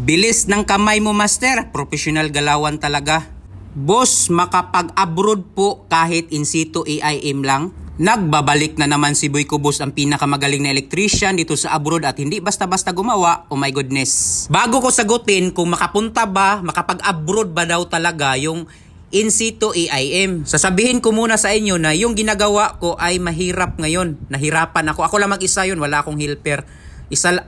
Bilis ng kamay mo, master. Professional galawan talaga. Boss, makapag-abroad po kahit in situ AIM lang. Nagbabalik na naman si Boy Cubos, ang pinakamagaling na electrician dito sa abroad at hindi basta-basta gumawa. Oh my goodness. Bago ko sagutin kung makapunta ba, makapag-abroad ba daw talaga yung in situ AIM, sasabihin ko muna sa inyo na yung ginagawa ko ay mahirap ngayon. Nahirapan ako. Ako lang mag-isa yun, wala akong helper.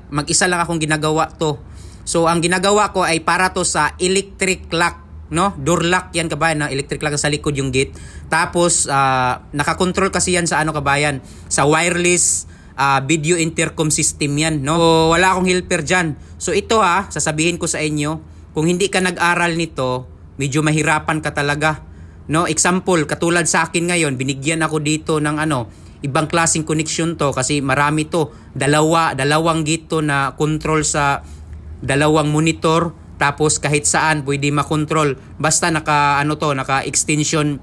Mag-isa lang akong ginagawa to. So ang ginagawa ko ay para to sa electric lock, no? Door lock yan, kabayan, na electric lock sa likod yung gate. Tapos nakakontrol kasi yan sa ano, kabayan, sa wireless video intercom system yan, no? So, wala akong helper dyan. So ito sasabihin ko sa inyo, kung hindi ka nag-aral nito, medyo mahirapan ka talaga, no? Example, katulad sa akin ngayon, binigyan ako dito ng ibang klaseng connection to kasi marami to. Dalawang gate to na control sa dalawang monitor. Tapos kahit saan pwede makontrol basta naka extension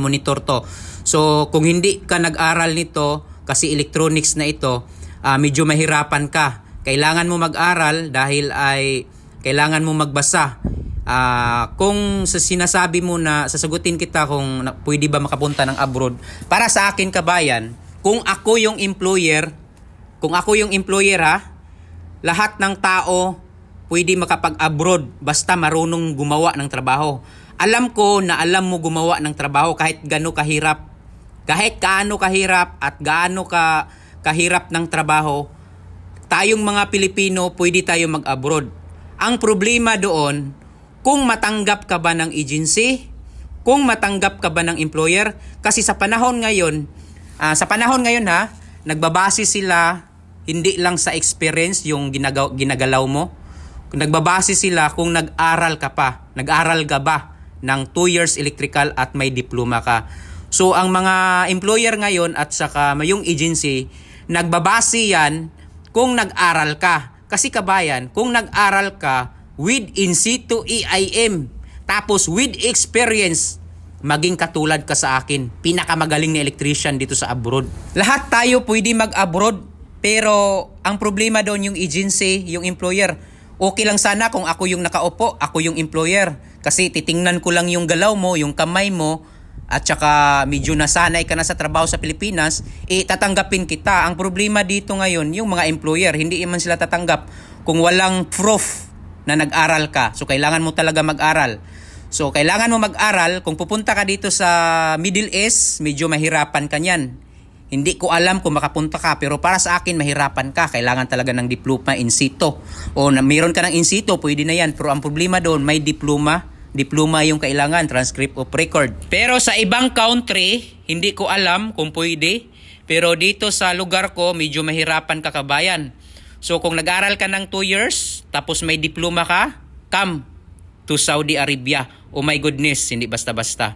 monitor to. So kung hindi ka nag-aral nito, kasi electronics na ito, medyo mahirapan ka. Kailangan mo mag-aral dahil ay kailangan mo magbasa. Kung sa sinasabi mo na sasagutin kita kung pwede ba makapunta ng abroad, para sa akin, kabayan, kung ako yung employer lahat ng tao pwede makapag-abroad basta marunong gumawa ng trabaho. Alam ko na alam mo gumawa ng trabaho kahit gaano kahirap. Kahit gaano kahirap at gaano kahirap ng trabaho, tayong mga Pilipino pwede tayo mag-abroad. Ang problema doon, kung matanggap ka ba ng agency, kung matanggap ka ba ng employer, kasi sa panahon ngayon nagbabase sila hindi lang sa experience yung ginagalaw mo. Nagbabase sila kung nag-aral ka ba ng 2 years electrical at may diploma ka. So ang mga employer ngayon at saka yung agency, nagbabase yan kung nag-aral ka. Kasi kabayan, kung nag-aral ka with in situ AIM, tapos with experience, maging katulad ka sa akin, pinakamagaling na electrician dito sa abroad. Lahat tayo pwede mag-abroad, pero ang problema doon yung agency, yung employer. Okay lang sana kung ako yung nakaupo, ako yung employer. Kasi titingnan ko lang yung galaw mo, yung kamay mo, at saka medyo nasanay ka na sa trabaho sa Pilipinas, tatanggapin kita. Ang problema dito ngayon, yung mga employer, hindi man sila tatanggap kung walang proof na nag-aral ka. So kailangan mo talaga mag-aral. So kailangan mo mag-aral. Kung pupunta ka dito sa Middle East, medyo mahirapan ka niyan. Hindi ko alam kung makapunta ka, pero para sa akin mahirapan ka. Kailangan talaga ng diploma in situ. O meron ka ng in situ, pwede na yan. Pero ang problema doon, may diploma. Diploma yung kailangan, transcript of record. Pero sa ibang country, hindi ko alam kung pwede. Pero dito sa lugar ko, medyo mahirapan ka, kabayan. So kung nag-aral ka ng 2 years, tapos may diploma ka, come to Saudi Arabia. Oh my goodness, hindi basta-basta.